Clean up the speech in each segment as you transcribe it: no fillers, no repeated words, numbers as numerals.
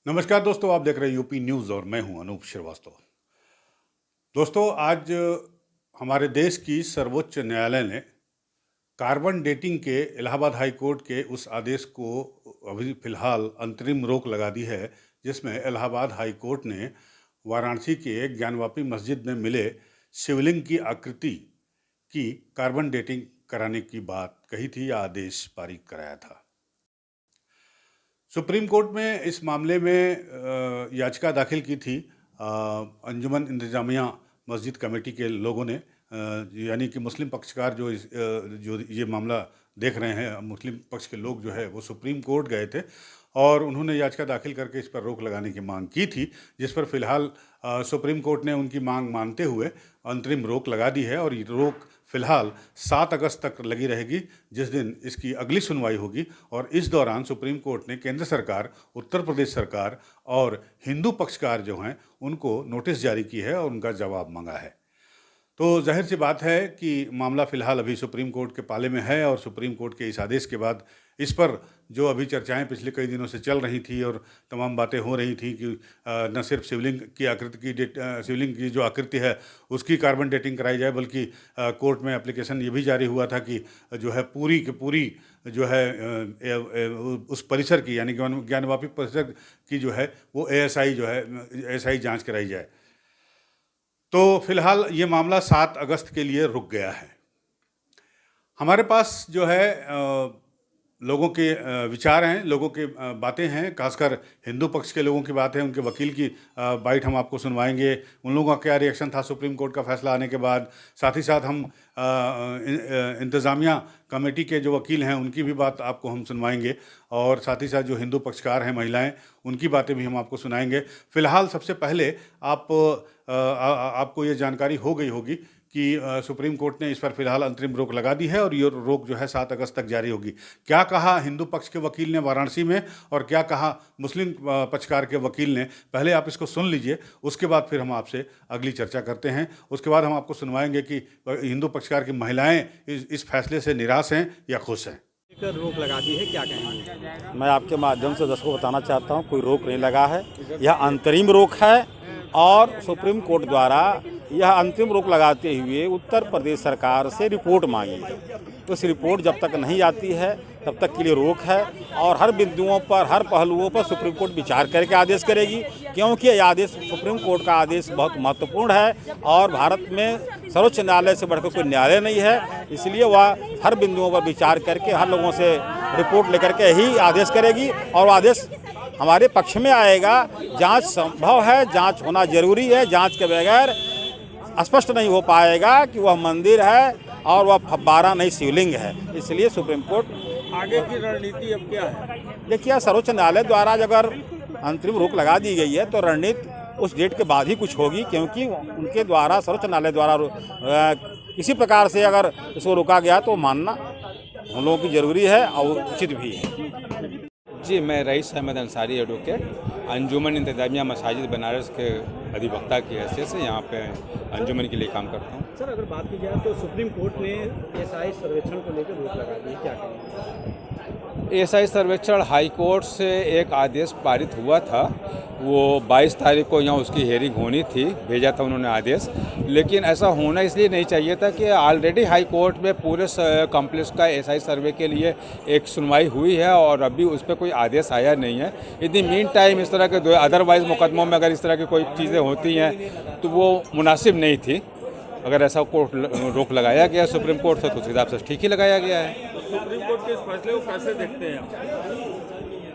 नमस्कार दोस्तों, आप देख रहे हैं यूपी न्यूज़ और मैं हूं अनूप श्रीवास्तव। दोस्तों, आज हमारे देश की सर्वोच्च न्यायालय ने कार्बन डेटिंग के इलाहाबाद हाई कोर्ट के उस आदेश को अभी फिलहाल अंतरिम रोक लगा दी है, जिसमें इलाहाबाद हाई कोर्ट ने वाराणसी के ज्ञानवापी मस्जिद में मिले शिवलिंग की आकृति की कार्बन डेटिंग कराने की बात कही थी या आदेश पारित कराया था। सुप्रीम कोर्ट में इस मामले में याचिका दाखिल की थी अंजुमन इंतजामिया मस्जिद कमेटी के लोगों ने, यानी कि मुस्लिम पक्षकार जो ये मामला देख रहे हैं, मुस्लिम पक्ष के लोग जो है वो सुप्रीम कोर्ट गए थे और उन्होंने याचिका दाखिल करके इस पर रोक लगाने की मांग की थी, जिस पर फिलहाल सुप्रीम कोर्ट ने उनकी मांग मानते हुए अंतरिम रोक लगा दी है और ये रोक फिलहाल 7 अगस्त तक लगी रहेगी, जिस दिन इसकी अगली सुनवाई होगी। और इस दौरान सुप्रीम कोर्ट ने केंद्र सरकार, उत्तर प्रदेश सरकार और हिंदू पक्षकार जो हैं उनको नोटिस जारी की है और उनका जवाब मांगा है। तो जाहिर सी बात है कि मामला फ़िलहाल अभी सुप्रीम कोर्ट के पाले में है और सुप्रीम कोर्ट के इस आदेश के बाद इस पर जो अभी चर्चाएं पिछले कई दिनों से चल रही थी और तमाम बातें हो रही थी कि न सिर्फ शिवलिंग की आकृति शिवलिंग की जो आकृति है उसकी कार्बन डेटिंग कराई जाए, बल्कि कोर्ट में एप्लीकेशन ये भी जारी हुआ था कि जो है पूरी की पूरी जो है उस परिसर की, यानी ज्ञानवापी परिसर की जो है वो एएसआई जाँच कराई जाए। तो फिलहाल ये मामला 7 अगस्त के लिए रुक गया है। हमारे पास जो है लोगों के विचार हैं, लोगों के बातें हैं, खासकर हिंदू पक्ष के लोगों की बात है, उनके वकील की बाइट हम आपको सुनवाएंगे। उन लोगों का क्या रिएक्शन था सुप्रीम कोर्ट का फैसला आने के बाद। साथ ही साथ हम इंतज़ामिया कमेटी के जो वकील हैं उनकी भी बात आपको हम सुनवाएंगे और साथ ही साथ जो हिंदू पक्षकार हैं, महिलाएं, उनकी बातें भी हम आपको सुनाएंगे। फ़िलहाल सबसे पहले आपको ये जानकारी हो गई होगी कि सुप्रीम कोर्ट ने इस पर फिलहाल अंतरिम रोक लगा दी है और ये रोक जो है 7 अगस्त तक जारी होगी। क्या कहा हिंदू पक्ष के वकील ने वाराणसी में और क्या कहा मुस्लिम पक्षकार के वकील ने, पहले आप इसको सुन लीजिए, उसके बाद फिर हम आपसे अगली चर्चा करते हैं। उसके बाद हम आपको सुनवाएंगे कि हिंदू पक्षकार की महिलाएं इस फैसले से निराश हैं या खुश हैं। रोक लगा दी है, क्या कहेंगे? मैं आपके माध्यम से दर्शकों को बताना चाहता हूं, कोई रोक नहीं लगा है, यह अंतरिम रोक है और सुप्रीम कोर्ट द्वारा यह अंतिम रोक लगाते हुए उत्तर प्रदेश सरकार से रिपोर्ट मांगी है। तो इस रिपोर्ट जब तक नहीं आती है तब तक के लिए रोक है और हर बिंदुओं पर, हर पहलुओं पर सुप्रीम कोर्ट विचार करके आदेश करेगी, क्योंकि यह आदेश, सुप्रीम कोर्ट का आदेश बहुत महत्वपूर्ण है और भारत में सर्वोच्च न्यायालय से बढ़कर कोई न्यायालय नहीं है। इसलिए वह हर बिंदुओं पर विचार करके हर लोगों से रिपोर्ट लेकर के ही आदेश करेगी और आदेश हमारे पक्ष में आएगा। जांच संभव है, जांच होना जरूरी है, जांच के बगैर स्पष्ट नहीं हो पाएगा कि वह मंदिर है और वह फव्वारा नहीं शिवलिंग है। इसलिए सुप्रीम कोर्ट आगे की रणनीति अब क्या है? देखिए, सर्वोच्च न्यायालय द्वारा अगर अंतरिम रोक लगा दी गई है तो रणनीति उस डेट के बाद ही कुछ होगी, क्योंकि उनके द्वारा, सर्वोच्च न्यायालय द्वारा किसी प्रकार से अगर इसको रोका गया तो मानना हम लोगों की जरूरी है और उचित भी है। जी, मैं रईस अहमद अंसारी एडवोकेट, अंजुमन इंतजामिया मसाजिद बनारस के अधिवक्ता की हैसियत से यहाँ पे अंजुमन के लिए काम करता हूँ। सर, अगर बात की जाए तो सुप्रीम कोर्ट ने एएसआई सर्वेक्षण को लेकर रोक लगा दी, क्या कहेंगे? एएसआई सर्वेक्षण हाई कोर्ट से एक आदेश पारित हुआ था, वो 22 तारीख को यहाँ उसकी हेयरिंग होनी थी, भेजा था उन्होंने आदेश। लेकिन ऐसा होना इसलिए नहीं चाहिए था कि ऑलरेडी हाई कोर्ट में पूरे कॉम्प्लेक्स का एएसआई सर्वे के लिए एक सुनवाई हुई है और अभी उस पर कोई आदेश आया नहीं है। इन द मीन टाइम इस तरह के अदरवाइज मुकदमों में अगर इस तरह की कोई चीज़ें होती हैं तो वो मुनासिब नहीं थी। अगर ऐसा कोर्ट रोक लगाया गया सुप्रीम कोर्ट से तो उस हिसाब से ठीक ही लगाया गया है। सुप्रीम कोर्ट के इस फैसले को कैसे देखते हैं आप?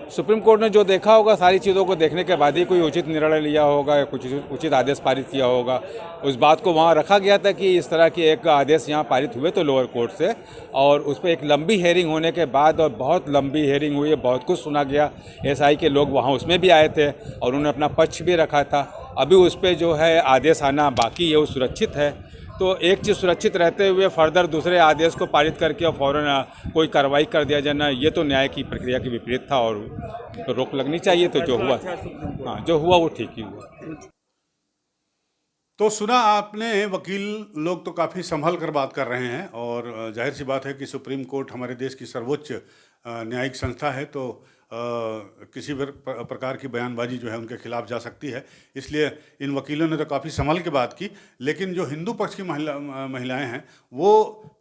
सुप्रीम कोर्ट ने जो देखा होगा, सारी चीज़ों को देखने के बाद ही कोई उचित निर्णय लिया होगा या कुछ उचित आदेश पारित किया होगा। उस बात को वहाँ रखा गया था कि इस तरह की एक आदेश यहाँ पारित हुए तो लोअर कोर्ट से, और उस पर एक लंबी हेयरिंग होने के बाद, और बहुत लंबी हेयरिंग हुई है, बहुत कुछ सुना गया। एएसआई के लोग वहाँ उसमें भी आए थे और उन्होंने अपना पक्ष भी रखा था। अभी उस पर जो है आदेश आना बाकी है, वो सुरक्षित है। तो एक चीज़ सुरक्षित रहते हुए फर्दर दूसरे आदेश को पारित करके और फ़ौरन कोई कार्रवाई कर दिया जाना, ये तो न्याय की प्रक्रिया के विपरीत था और तो रोक लगनी चाहिए। तो जो हुआ, हाँ, जो हुआ वो ठीक ही हुआ। तो सुना आपने, वकील लोग तो काफ़ी संभल कर बात कर रहे हैं और जाहिर सी बात है कि सुप्रीम कोर्ट हमारे देश की सर्वोच्च न्यायिक संस्था है, तो किसी भी प्रकार की बयानबाजी जो है उनके खिलाफ जा सकती है। इसलिए इन वकीलों ने तो काफ़ी संभल के बात की, लेकिन जो हिंदू पक्ष की महिलाएं हैं वो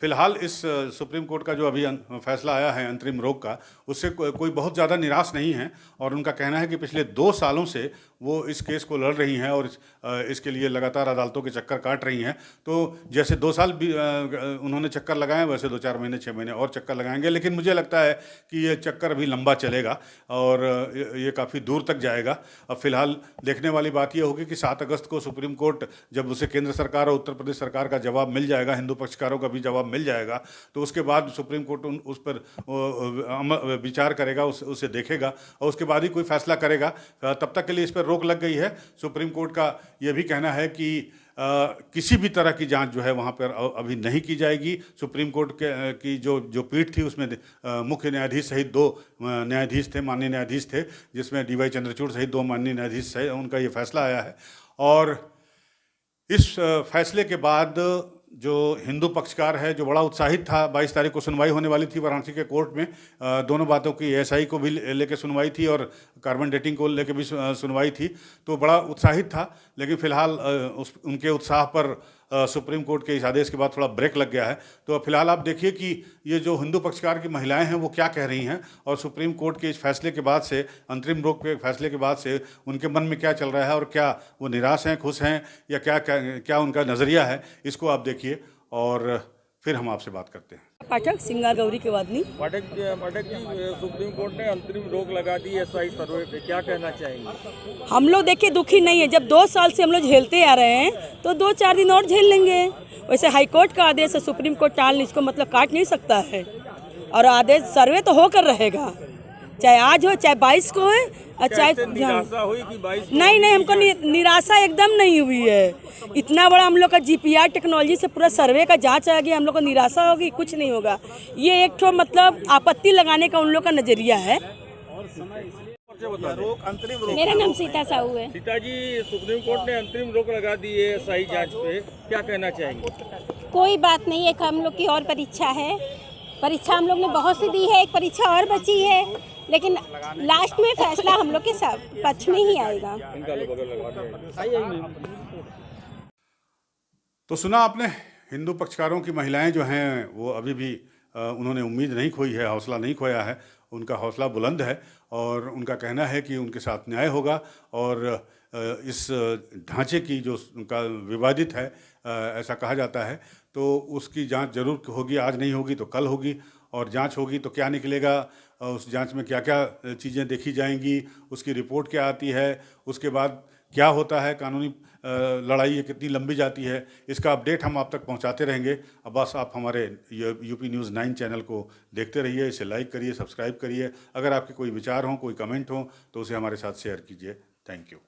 फिलहाल इस सुप्रीम कोर्ट का जो अभी फैसला आया है अंतरिम रोक का, उससे कोई बहुत ज़्यादा निराश नहीं है। और उनका कहना है कि पिछले 2 सालों से वो इस केस को लड़ रही हैं और इसके लिए लगातार अदालतों के चक्कर काट रही हैं। तो जैसे 2 साल भी उन्होंने चक्कर लगाए, वैसे 2-4 महीने 6 महीने और चक्कर लगाएंगे। लेकिन मुझे लगता है कि ये चक्कर अभी लंबा चलेगा और ये काफ़ी दूर तक जाएगा। अब फिलहाल देखने वाली बात ये होगी कि 7 अगस्त को सुप्रीम कोर्ट जब उसे केंद्र सरकार और उत्तर प्रदेश सरकार का जवाब मिल जाएगा, हिंदू पक्षकारों का भी जवाब मिल जाएगा, तो उसके बाद सुप्रीम कोर्ट उस पर विचार करेगा, उसे देखेगा और उसके बाद ही कोई फैसला करेगा। तब तक के लिए इस पर रोक लग गई है। सुप्रीम कोर्ट का यह भी कहना है कि किसी भी तरह की जांच जो है वहाँ पर अभी नहीं की जाएगी। सुप्रीम कोर्ट की जो पीठ थी उसमें मुख्य न्यायाधीश सहित 2 न्यायाधीश थे, माननीय न्यायाधीश थे, जिसमें DY चंद्रचूड़ सहित 2 माननीय न्यायाधीश है, उनका ये फैसला आया है। और इस फैसले के बाद जो हिंदू पक्षकार है, जो बड़ा उत्साहित था, 22 तारीख को सुनवाई होने वाली थी वाराणसी के कोर्ट में, दोनों बातों की ASI को भी लेके सुनवाई थी और कार्बन डेटिंग को लेके भी सुनवाई थी, तो बड़ा उत्साहित था। लेकिन फिलहाल उनके उत्साह पर सुप्रीम कोर्ट के इस आदेश के बाद थोड़ा ब्रेक लग गया है। तो फिलहाल आप देखिए कि ये जो हिंदू पक्षकार की महिलाएं हैं वो क्या कह रही हैं और सुप्रीम कोर्ट के इस फैसले के बाद से, अंतरिम रोक के फैसले के बाद से उनके मन में क्या चल रहा है और क्या वो निराश हैं, खुश हैं, या क्या उनका नज़रिया है, इसको आप देखिए और फिर हम आपसे बात करते हैं। पाठक सिंगार गौरी के वादनी। पाठक जी, सुप्रीम कोर्ट ने अंतरिम रोक लगा दी SI सर्वे पे, क्या कहना चाहेंगे? हम लोग देखिए दुखी नहीं है। जब 2 साल से हम लोग झेलते आ रहे हैं तो 2-4 दिन और झेल लेंगे। वैसे हाई कोर्ट का आदेश है, सुप्रीम कोर्ट टाल इसको मतलब काट नहीं सकता है। और आदेश सर्वे तो होकर रहेगा, चाहे आज हो चाहे 22 को है और चाहे निराशा हुई कि 22 नहीं, हमको निराशा एकदम नहीं हुई है। इतना बड़ा हम लोग का GPR टेक्नोलॉजी से पूरा सर्वे का जांच आ गया, हम लोग को निराशा होगी? कुछ नहीं होगा। ये एक ठो मतलब आपत्ति लगाने का उन लोग का नजरिया है। मेरा नाम सीता साहू है। सीता जी, सुप्रीम कोर्ट ने अंतरिम रोक लगा दी है SI जांच पे, क्या कहना चाहेंगे? कोई बात नहीं, एक हम लोग की और परीक्षा है। परीक्षा हम लोग ने बहुत सी दी है, एक परीक्षा और बची है, लेकिन लास्ट में फैसला हम लोग के पक्ष में ही आएगा। तो सुना आपने, हिंदू पक्षकारों की महिलाएं जो हैं वो अभी भी उन्होंने उम्मीद नहीं खोई है, हौसला नहीं खोया है, उनका हौसला बुलंद है और उनका कहना है कि उनके साथ न्याय होगा और इस ढांचे की जो उनका विवादित है, ऐसा कहा जाता है, तो उसकी जांच जरूर होगी। आज नहीं होगी तो कल होगी और जांच होगी तो क्या निकलेगा, उस जांच में क्या क्या चीज़ें देखी जाएंगी, उसकी रिपोर्ट क्या आती है, उसके बाद क्या होता है, कानूनी लड़ाई ये कितनी लंबी जाती है, इसका अपडेट हम आप तक पहुंचाते रहेंगे। अब बस आप हमारे UP News 9 चैनल को देखते रहिए, इसे लाइक करिए, सब्सक्राइब करिए। अगर आपके कोई विचार हों, कोई कमेंट हो तो उसे हमारे साथ शेयर कीजिए। Thank you.